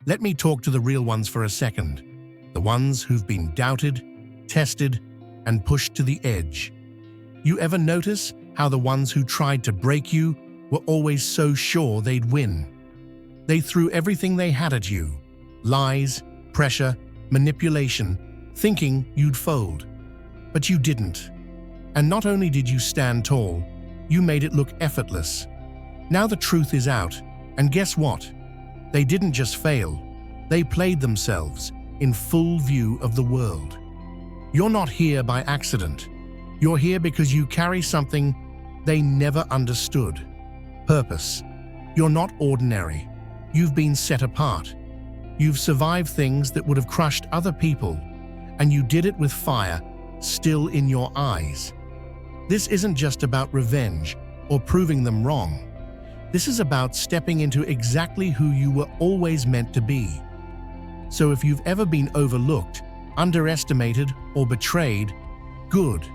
Let me talk to the real ones for a second. The ones who've been doubted, tested, and pushed to the edge. You ever notice how the ones who tried to break you were always so sure they'd win? They threw everything they had at you. Lies, pressure, manipulation, thinking you'd fold. But you didn't. And not only did you stand tall, you made it look effortless. Now the truth is out, and guess what? They didn't just fail. They played themselves in full view of the world. You're not here by accident. You're here because you carry something they never understood. Purpose. You're not ordinary. You've been set apart. You've survived things that would have crushed other people, and you did it with fire still in your eyes. This isn't just about revenge or proving them wrong. This is about stepping into exactly who you were always meant to be. So if you've ever been overlooked, underestimated, or betrayed, good.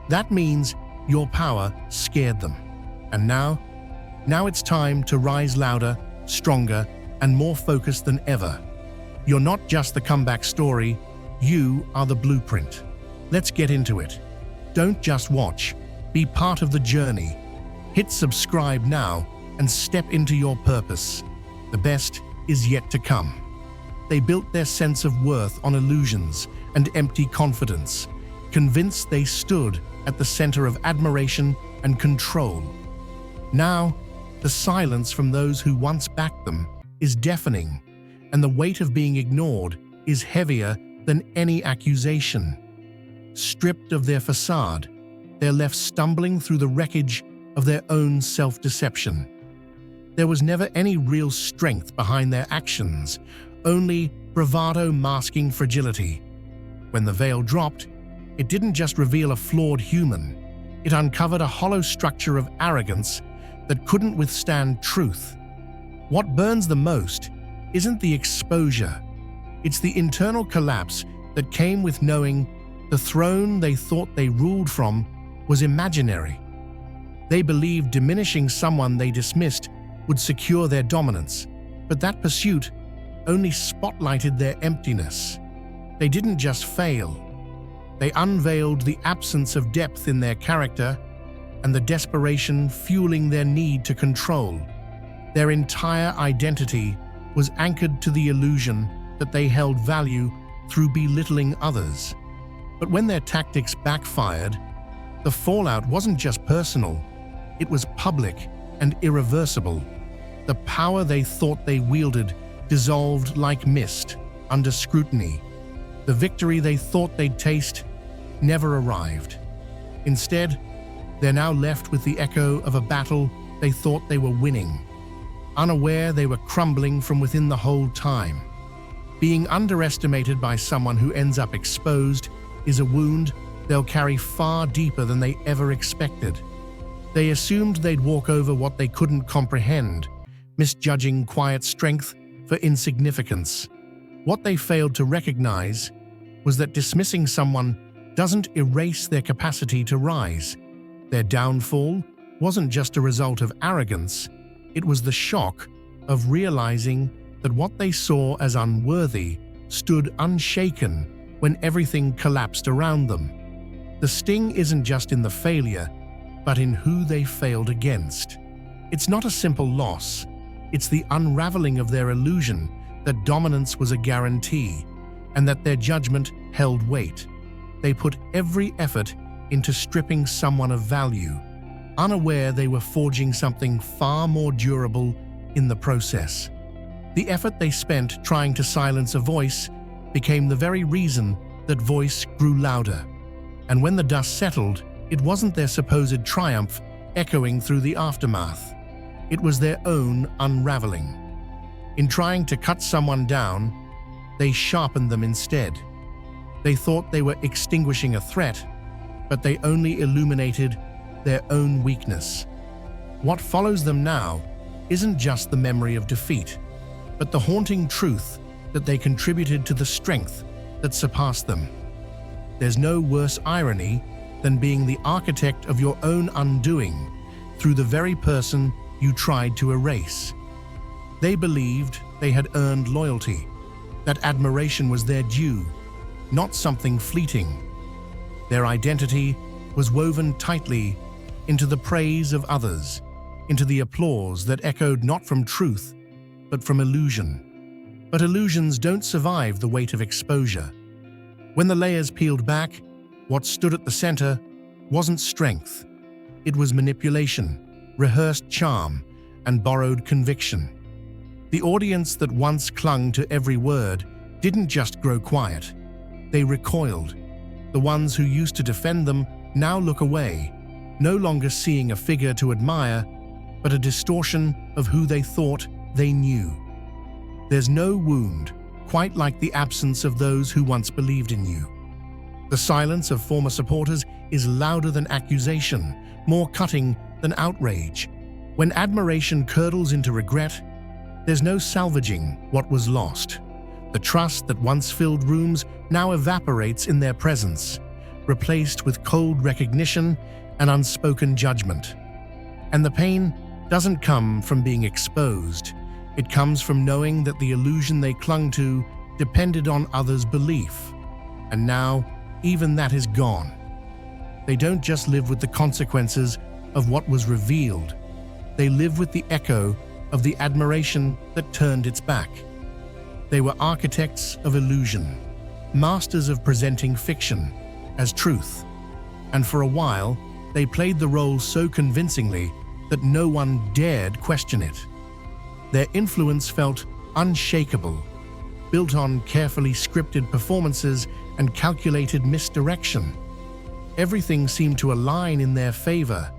That means your power scared them. And now it's time to rise louder, stronger, and more focused than ever. You're not just the comeback story, you are the blueprint. Let's get into it. Don't just watch, be part of the journey. Hit subscribe now and step into your purpose. The best is yet to come. They built their sense of worth on illusions and empty confidence, convinced they stood at the center of admiration and control. Now, the silence from those who once backed them is deafening, and the weight of being ignored is heavier than any accusation. Stripped of their facade, they're left stumbling through the wreckage of their own self-deception. There was never any real strength behind their actions, only bravado masking fragility. When the veil dropped, it didn't just reveal a flawed human, it uncovered a hollow structure of arrogance that couldn't withstand truth. What burns the most isn't the exposure, it's the internal collapse that came with knowing the throne they thought they ruled from was imaginary. They believed diminishing someone they dismissed would secure their dominance, but that pursuit only spotlighted their emptiness. They didn't just fail. They unveiled the absence of depth in their character and the desperation fueling their need to control. Their entire identity was anchored to the illusion that they held value through belittling others. But when their tactics backfired, the fallout wasn't just personal, it was public and irreversible. The power they thought they wielded dissolved like mist under scrutiny. The victory they thought they'd taste never arrived. Instead, they're now left with the echo of a battle they thought they were winning, unaware they were crumbling from within the whole time. Being underestimated by someone who ends up exposed is a wound they'll carry far deeper than they ever expected. They assumed they'd walk over what they couldn't comprehend, misjudging quiet strength for insignificance. What they failed to recognize was that dismissing someone doesn't erase their capacity to rise. Their downfall wasn't just a result of arrogance, it was the shock of realizing that what they saw as unworthy stood unshaken when everything collapsed around them. The sting isn't just in the failure, but in who they failed against. It's not a simple loss, it's the unraveling of their illusion that dominance was a guarantee and that their judgment held weight. They put every effort into stripping someone of value, unaware they were forging something far more durable in the process. The effort they spent trying to silence a voice became the very reason that voice grew louder. And when the dust settled, it wasn't their supposed triumph echoing through the aftermath. It was their own unraveling. In trying to cut someone down, they sharpened them instead. They thought they were extinguishing a threat, but they only illuminated their own weakness. What follows them now isn't just the memory of defeat, but the haunting truth that they contributed to the strength that surpassed them. There's no worse irony than being the architect of your own undoing through the very person you tried to erase. They believed they had earned loyalty, that admiration was their due, not something fleeting. Their identity was woven tightly into the praise of others, into the applause that echoed not from truth, but from illusion. But illusions don't survive the weight of exposure. When the layers peeled back, what stood at the center wasn't strength. It was manipulation, rehearsed charm, and borrowed conviction. The audience that once clung to every word didn't just grow quiet. They recoiled. The ones who used to defend them now look away, no longer seeing a figure to admire, but a distortion of who they thought they knew. There's no wound quite like the absence of those who once believed in you. The silence of former supporters is louder than accusation, more cutting than outrage. When admiration curdles into regret, there's no salvaging what was lost. The trust that once filled rooms now evaporates in their presence, replaced with cold recognition and unspoken judgment. And the pain doesn't come from being exposed. It comes from knowing that the illusion they clung to depended on others' belief. And now, even that is gone. They don't just live with the consequences of what was revealed. They live with the echo of the admiration that turned its back. They were architects of illusion, masters of presenting fiction as truth. And for a while, they played the role so convincingly that no one dared question it. Their influence felt unshakable, built on carefully scripted performances and calculated misdirection. Everything seemed to align in their favor.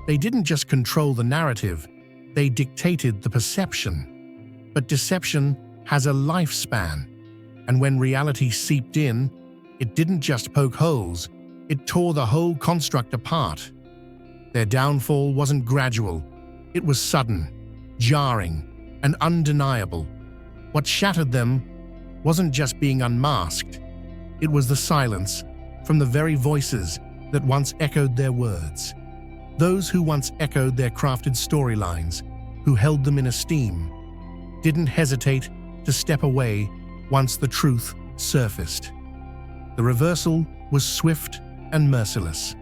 They didn't just control the narrative, they dictated the perception. But deception has a lifespan, and when reality seeped in, it didn't just poke holes, it tore the whole construct apart. Their downfall wasn't gradual, it was sudden, jarring, and undeniable. What shattered them wasn't just being unmasked, it was the silence from the very voices that once echoed their words. Those who once echoed their crafted storylines, who held them in esteem, didn't hesitate to step away once the truth surfaced. The reversal was swift and merciless.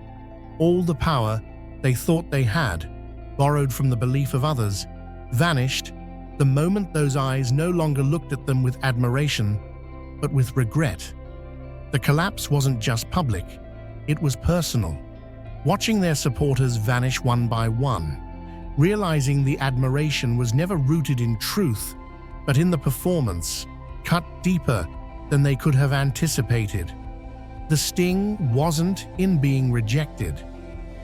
All the power they thought they had, borrowed from the belief of others, vanished the moment those eyes no longer looked at them with admiration, but with regret. The collapse wasn't just public, it was personal. Watching their supporters vanish one by one, realizing the admiration was never rooted in truth, but in the performance, cut deeper than they could have anticipated. The sting wasn't in being rejected.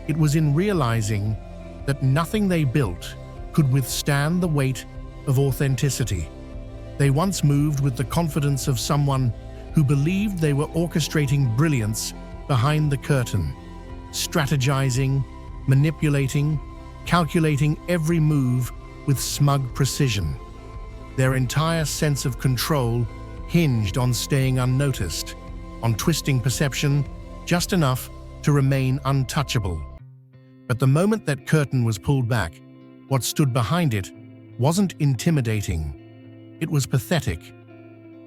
It was in realizing that nothing they built could withstand the weight of authenticity. They once moved with the confidence of someone who believed they were orchestrating brilliance behind the curtain, strategizing, manipulating, calculating every move with smug precision. Their entire sense of control hinged on staying unnoticed, on twisting perception just enough to remain untouchable. But the moment that curtain was pulled back, what stood behind it wasn't intimidating. It was pathetic.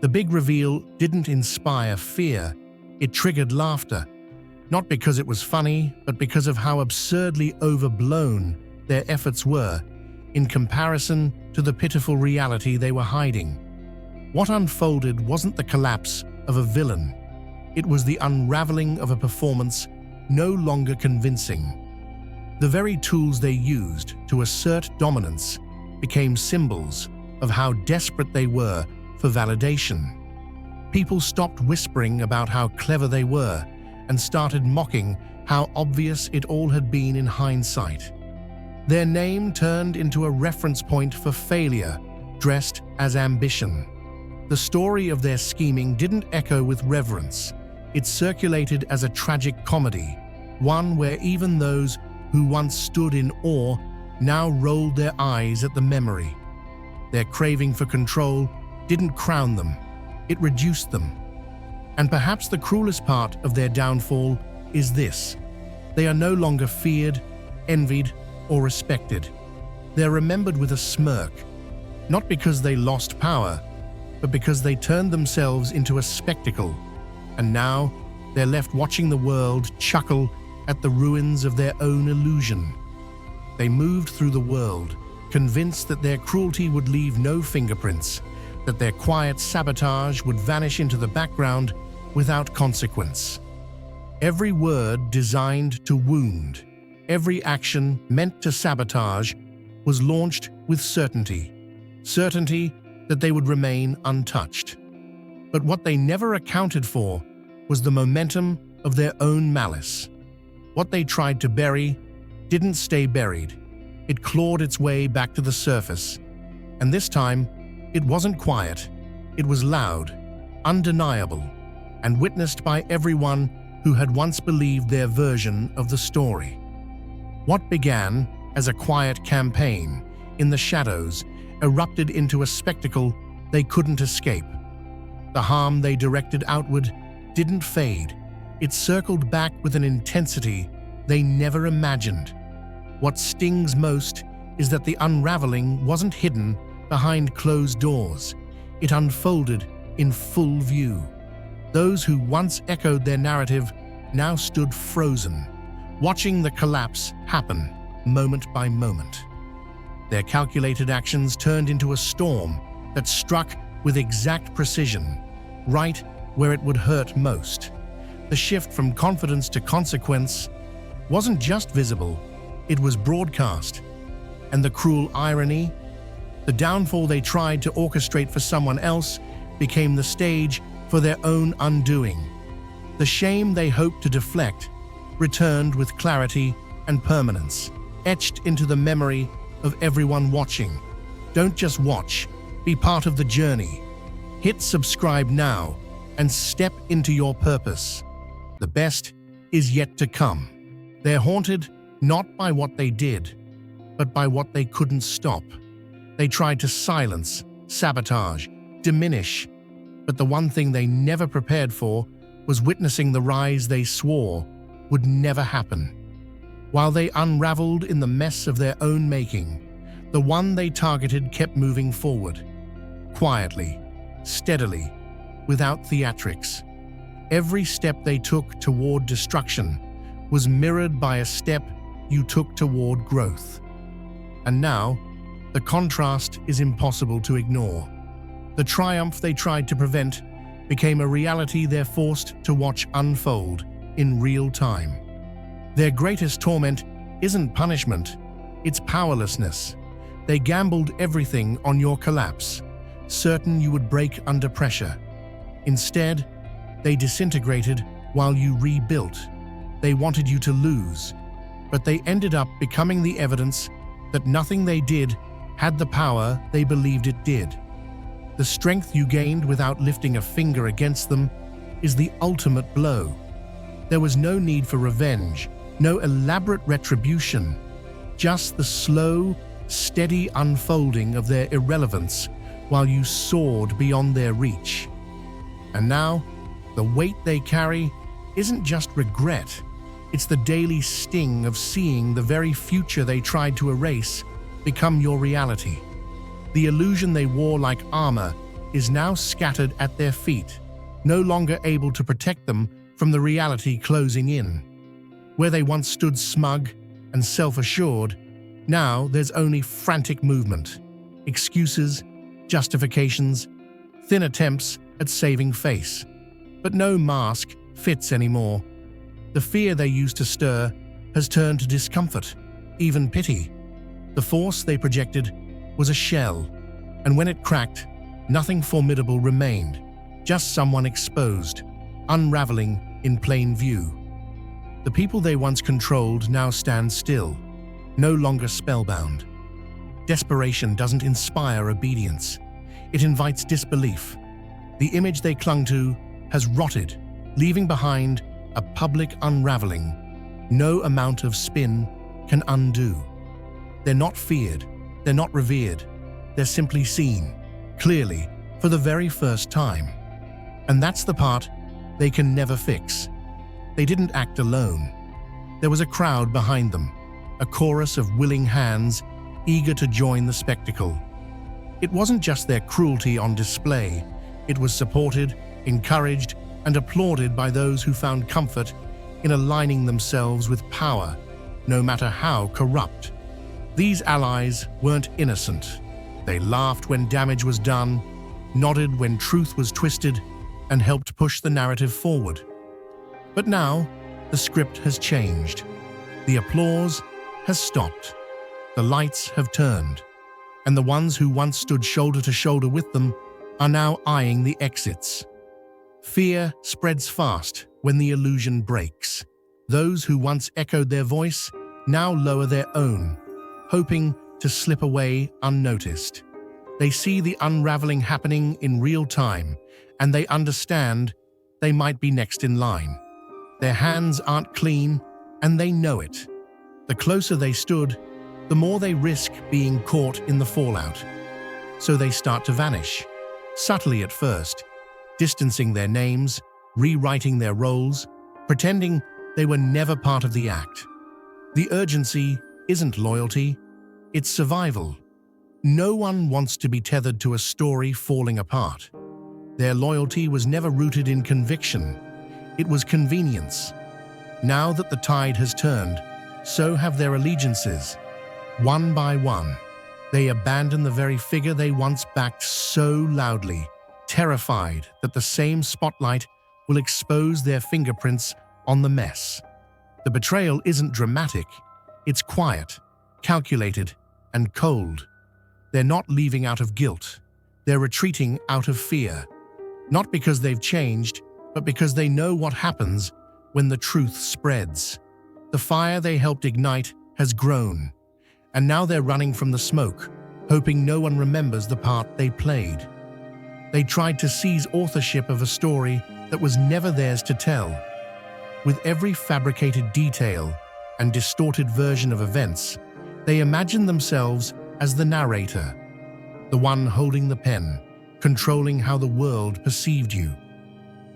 The big reveal didn't inspire fear, it triggered laughter. Not because it was funny, but because of how absurdly overblown their efforts were in comparison to the pitiful reality they were hiding. What unfolded wasn't the collapse of a villain. It was the unraveling of a performance no longer convincing. The very tools they used to assert dominance became symbols of how desperate they were for validation. People stopped whispering about how clever they were and started mocking how obvious it all had been in hindsight. Their name turned into a reference point for failure, dressed as ambition. The story of their scheming didn't echo with reverence. It circulated as a tragic comedy, one where even those who once stood in awe now rolled their eyes at the memory. Their craving for control didn't crown them, it reduced them. And perhaps the cruelest part of their downfall is this: they are no longer feared, envied, or respected. They're remembered with a smirk, not because they lost power, but because they turned themselves into a spectacle, and now they're left watching the world chuckle at the ruins of their own illusion. They moved through the world, convinced that their cruelty would leave no fingerprints, that their quiet sabotage would vanish into the background without consequence. Every word designed to wound, every action meant to sabotage, was launched with certainty that they would remain untouched. But what they never accounted for was the momentum of their own malice. What they tried to bury didn't stay buried. It clawed its way back to the surface. And this time, it wasn't quiet. It was loud, undeniable, and witnessed by everyone who had once believed their version of the story. What began as a quiet campaign in the shadows erupted into a spectacle they couldn't escape. The harm they directed outward didn't fade. It circled back with an intensity they never imagined. What stings most is that the unraveling wasn't hidden behind closed doors. It unfolded in full view. Those who once echoed their narrative now stood frozen, watching the collapse happen moment by moment. Their calculated actions turned into a storm that struck with exact precision, right where it would hurt most. The shift from confidence to consequence wasn't just visible, it was broadcast. And the cruel irony? The downfall they tried to orchestrate for someone else became the stage for their own undoing. The shame they hoped to deflect returned with clarity and permanence, etched into the memory of everyone watching. Don't just watch, be part of the journey. Hit subscribe now and step into your purpose. The best is yet to come. They're haunted not by what they did, but by what they couldn't stop. They tried to silence, sabotage, diminish, but the one thing they never prepared for was witnessing the rise they swore would never happen. While they unraveled in the mess of their own making, the one they targeted kept moving forward, quietly, steadily, without theatrics. Every step they took toward destruction was mirrored by a step you took toward growth. And now, the contrast is impossible to ignore. The triumph they tried to prevent became a reality they're forced to watch unfold in real time. Their greatest torment isn't punishment, it's powerlessness. They gambled everything on your collapse, certain you would break under pressure. Instead, they disintegrated while you rebuilt. They wanted you to lose, but they ended up becoming the evidence that nothing they did had the power they believed it did. The strength you gained without lifting a finger against them is the ultimate blow. There was no need for revenge, no elaborate retribution, just the slow, steady unfolding of their irrelevance while you soared beyond their reach. And now, the weight they carry isn't just regret, it's the daily sting of seeing the very future they tried to erase become your reality. The illusion they wore like armor is now scattered at their feet, no longer able to protect them from the reality closing in. Where they once stood smug and self-assured, now there's only frantic movement, excuses, justifications, thin attempts at saving face. But no mask fits anymore. The fear they used to stir has turned to discomfort, even pity. The force they projected was a shell, and when it cracked, nothing formidable remained, just someone exposed, unraveling in plain view. The people they once controlled now stand still, no longer spellbound. Desperation doesn't inspire obedience. It invites disbelief. The image they clung to has rotted, leaving behind a public unraveling no amount of spin can undo. They're not feared, they're not revered, they're simply seen, clearly, for the very first time. And that's the part they can never fix. They didn't act alone. There was a crowd behind them, a chorus of willing hands eager to join the spectacle. It wasn't just their cruelty on display, it was supported, encouraged, and applauded by those who found comfort in aligning themselves with power, no matter how corrupt. These allies weren't innocent. They laughed when damage was done, nodded when truth was twisted, and helped push the narrative forward. But now, the script has changed. The applause has stopped. The lights have turned, and the ones who once stood shoulder to shoulder with them are now eyeing the exits. Fear spreads fast when the illusion breaks. Those who once echoed their voice now lower their own, hoping to slip away unnoticed. They see the unraveling happening in real time, and they understand they might be next in line. Their hands aren't clean, and they know it. The closer they stood, the more they risk being caught in the fallout. So they start to vanish, subtly at first, distancing their names, rewriting their roles, pretending they were never part of the act. The urgency isn't loyalty, it's survival. No one wants to be tethered to a story falling apart. Their loyalty was never rooted in conviction. It was convenience. Now that the tide has turned, so have their allegiances. One by one, they abandon the very figure they once backed so loudly, terrified that the same spotlight will expose their fingerprints on the mess. The betrayal isn't dramatic. It's quiet, calculated, and cold. They're not leaving out of guilt. They're retreating out of fear. Not because they've changed, but because they know what happens when the truth spreads. The fire they helped ignite has grown, and now they're running from the smoke, hoping no one remembers the part they played. They tried to seize authorship of a story that was never theirs to tell. With every fabricated detail and distorted version of events, they imagined themselves as the narrator, the one holding the pen, controlling how the world perceived you.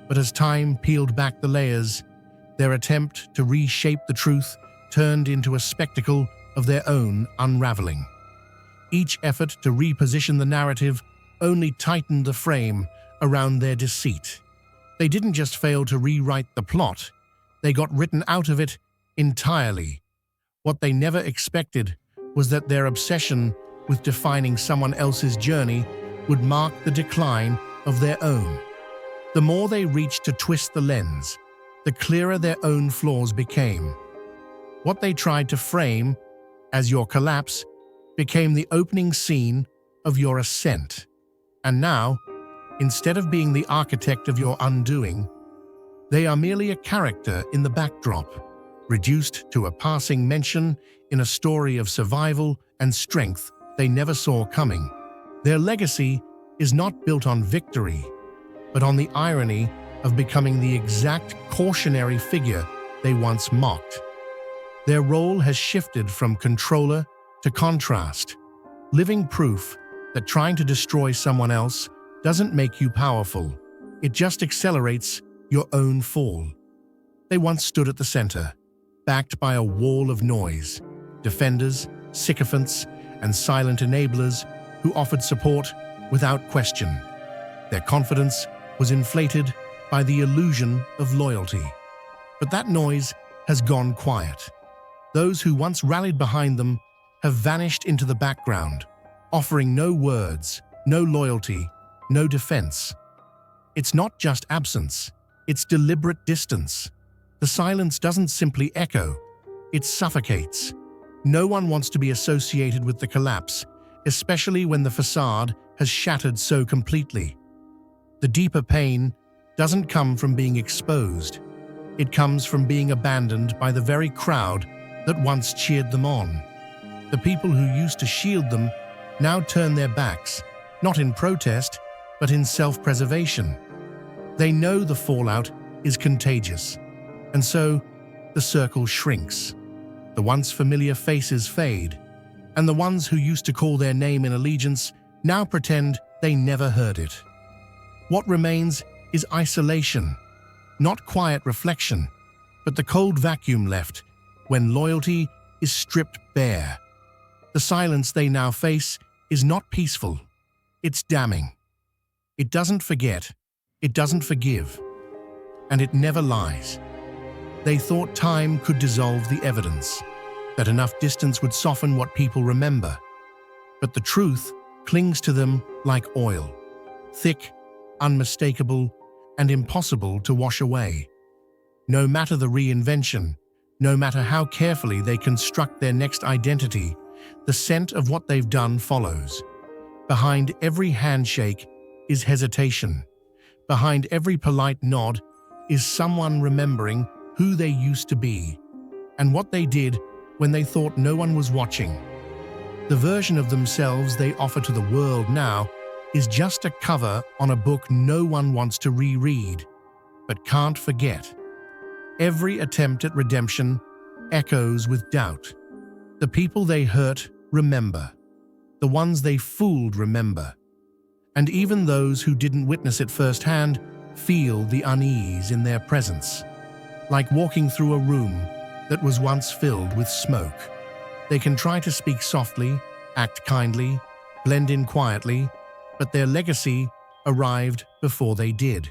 But as time peeled back the layers, their attempt to reshape the truth turned into a spectacle of their own unraveling. Each effort to reposition the narrative only tightened the frame around their deceit. They didn't just fail to rewrite the plot, they got written out of it entirely. What they never expected was that their obsession with defining someone else's journey would mark the decline of their own. The more they reached to twist the lens, the clearer their own flaws became. What they tried to frame as your collapse became the opening scene of your ascent. And now, instead of being the architect of your undoing, they are merely a character in the backdrop, reduced to a passing mention in a story of survival and strength they never saw coming. Their legacy is not built on victory, but on the irony of becoming the exact cautionary figure they once mocked. Their role has shifted from controller to contrast, living proof that trying to destroy someone else doesn't make you powerful. It just accelerates your own fall. They once stood at the center, backed by a wall of noise, defenders, sycophants, and silent enablers who offered support without question. Their confidence was inflated by the illusion of loyalty. But that noise has gone quiet. Those who once rallied behind them have vanished into the background, offering no words, no loyalty, no defense. It's not just absence, it's deliberate distance. The silence doesn't simply echo, it suffocates. No one wants to be associated with the collapse, especially when the facade has shattered so completely. The deeper pain doesn't come from being exposed. It comes from being abandoned by the very crowd that once cheered them on. The people who used to shield them now turn their backs, not in protest, but in self-preservation. They know the fallout is contagious, and so the circle shrinks. The once familiar faces fade, and the ones who used to call their name in allegiance now pretend they never heard it. What remains is isolation, not quiet reflection, but the cold vacuum left when loyalty is stripped bare. The silence they now face is not peaceful, It's damning. It doesn't forget, it doesn't forgive, and it never lies. They thought time could dissolve the evidence, that enough distance would soften what people remember. But the truth clings to them like oil, thick, unmistakable, and impossible to wash away. No matter the reinvention, no matter how carefully they construct their next identity, the scent of what they've done follows. Behind every handshake is hesitation. Behind every polite nod is someone remembering who they used to be and what they did when they thought no one was watching. The version of themselves they offer to the world now is just a cover on a book no one wants to reread, but can't forget. Every attempt at redemption echoes with doubt. The people they hurt remember. The ones they fooled remember. And even those who didn't witness it firsthand feel the unease in their presence. Like walking through a room that was once filled with smoke. They can try to speak softly, act kindly, blend in quietly, but their legacy arrived before they did.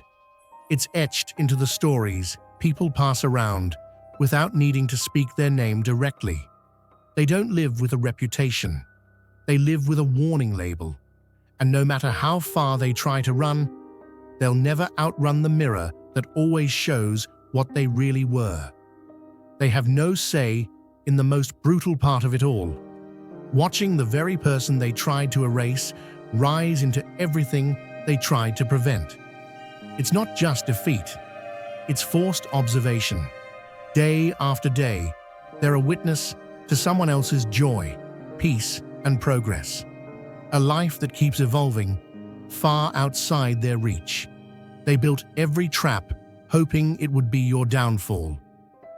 It's etched into the stories people pass around without needing to speak their name directly. They don't live with a reputation. They live with a warning label. And no matter how far they try to run, they'll never outrun the mirror that always shows what they really were. They have no say in the most brutal part of it all, watching the very person they tried to erase rise into everything they tried to prevent. It's not just defeat, it's forced observation. Day after day, they're a witness to someone else's joy, peace, and progress. A life that keeps evolving, far outside their reach. They built every trap, hoping it would be your downfall.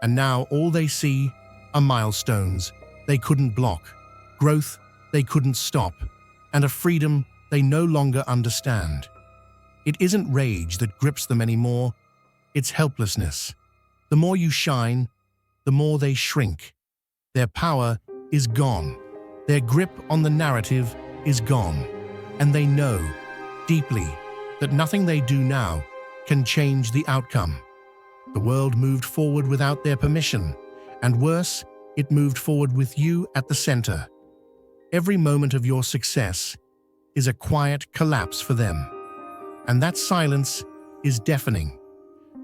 And now all they see are milestones they couldn't block, growth they couldn't stop, and a freedom they no longer understand. It isn't rage that grips them anymore, it's helplessness. The more you shine, the more they shrink. Their power is gone. Their grip on the narrative is gone. And they know, deeply, that nothing they do now can change the outcome. The world moved forward without their permission, and worse, it moved forward with you at the center. Every moment of your success is a quiet collapse for them. And that silence is deafening,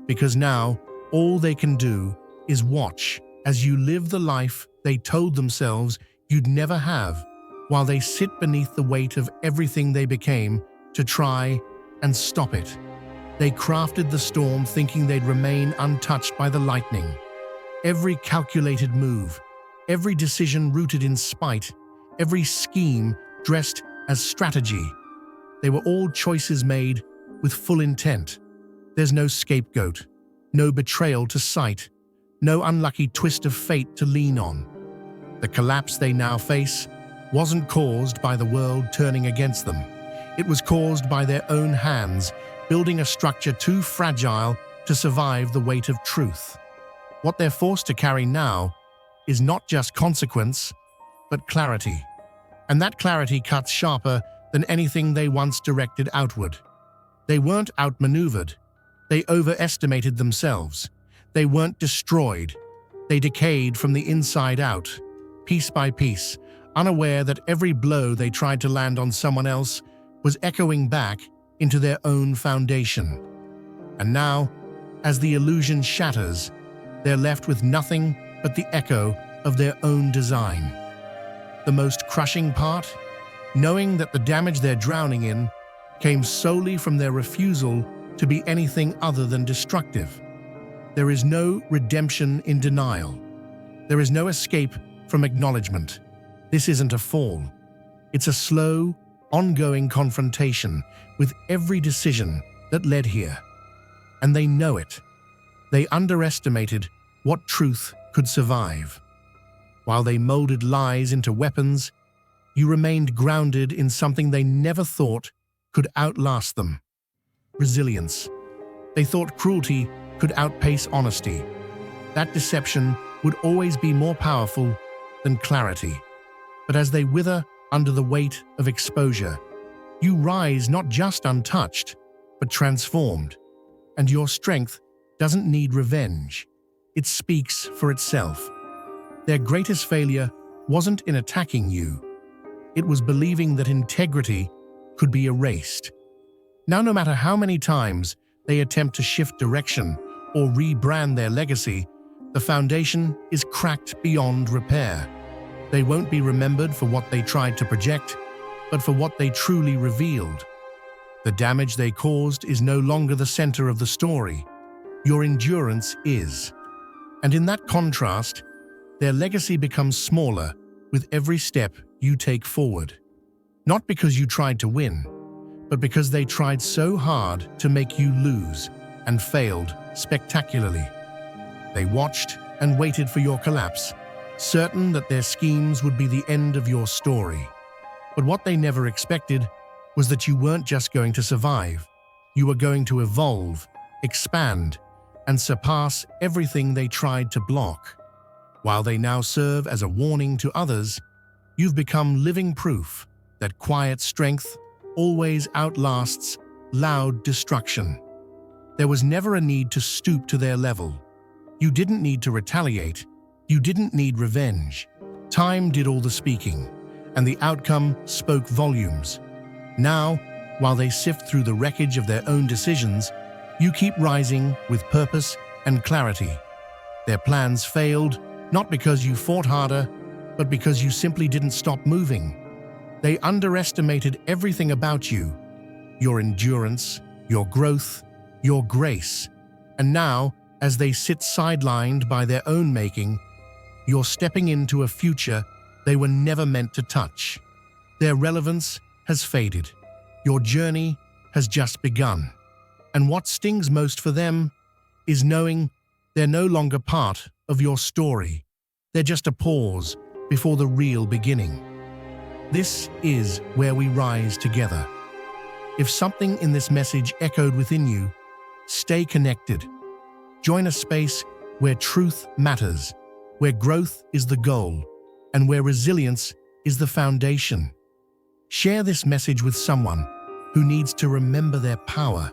because now all they can do is watch as you live the life they told themselves you'd never have, while they sit beneath the weight of everything they became to try and stop it. They crafted the storm thinking they'd remain untouched by the lightning. Every calculated move, every decision rooted in spite, every scheme dressed as strategy. They were all choices made with full intent. There's no scapegoat, no betrayal to cite, no unlucky twist of fate to lean on. The collapse they now face wasn't caused by the world turning against them. It was caused by their own hands, building a structure too fragile to survive the weight of truth. What they're forced to carry now is not just consequence, but clarity. And that clarity cuts sharper than anything they once directed outward. They weren't outmaneuvered. They overestimated themselves. They weren't destroyed. They decayed from the inside out, piece by piece, unaware that every blow they tried to land on someone else was echoing back into their own foundation. And now, as the illusion shatters, they're left with nothing but the echo of their own design. The most crushing part? Knowing that the damage they're drowning in came solely from their refusal to be anything other than destructive. There is no redemption in denial. There is no escape from acknowledgement. This isn't a fall. It's a slow, ongoing confrontation with every decision that led here. And they know it. They underestimated what truth could survive. While they molded lies into weapons, you remained grounded in something they never thought could outlast them. Resilience. They thought cruelty could outpace honesty. That deception would always be more powerful than clarity. But as they wither under the weight of exposure, You rise not just untouched, but transformed. And your strength doesn't need revenge. It speaks for itself. Their greatest failure wasn't in attacking you. It was believing that integrity could be erased. Now, no matter how many times they attempt to shift direction or rebrand their legacy, the foundation is cracked beyond repair. They won't be remembered for what they tried to project, but for what they truly revealed. The damage they caused is no longer the center of the story. Your endurance is. And in that contrast, their legacy becomes smaller with every step you take forward. Not because you tried to win, but because they tried so hard to make you lose and failed spectacularly. They watched and waited for your collapse, certain that their schemes would be the end of your story. But what they never expected was that you weren't just going to survive. You were going to evolve, expand, and surpass everything they tried to block. While they now serve as a warning to others, you've become living proof that quiet strength always outlasts loud destruction. There was never a need to stoop to their level. You didn't need to retaliate. You didn't need revenge. Time did all the speaking, and the outcome spoke volumes. Now, while they sift through the wreckage of their own decisions, you keep rising with purpose and clarity. Their plans failed, not because you fought harder, but because you simply didn't stop moving. They underestimated everything about you: your endurance, your growth, your grace. And now, as they sit sidelined by their own making, you're stepping into a future they were never meant to touch. Their relevance has faded. Your journey has just begun. And what stings most for them is knowing they're no longer part of your story. They're just a pause before the real beginning. This is where we rise together. If something in this message echoed within you, stay connected. Join a space where truth matters, where growth is the goal, and where resilience is the foundation. Share this message with someone who needs to remember their power,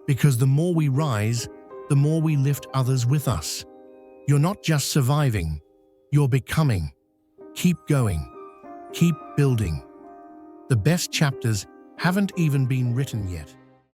because the more we rise, the more we lift others with us. You're not just surviving, you're becoming. Keep going. Keep building. The best chapters haven't even been written yet.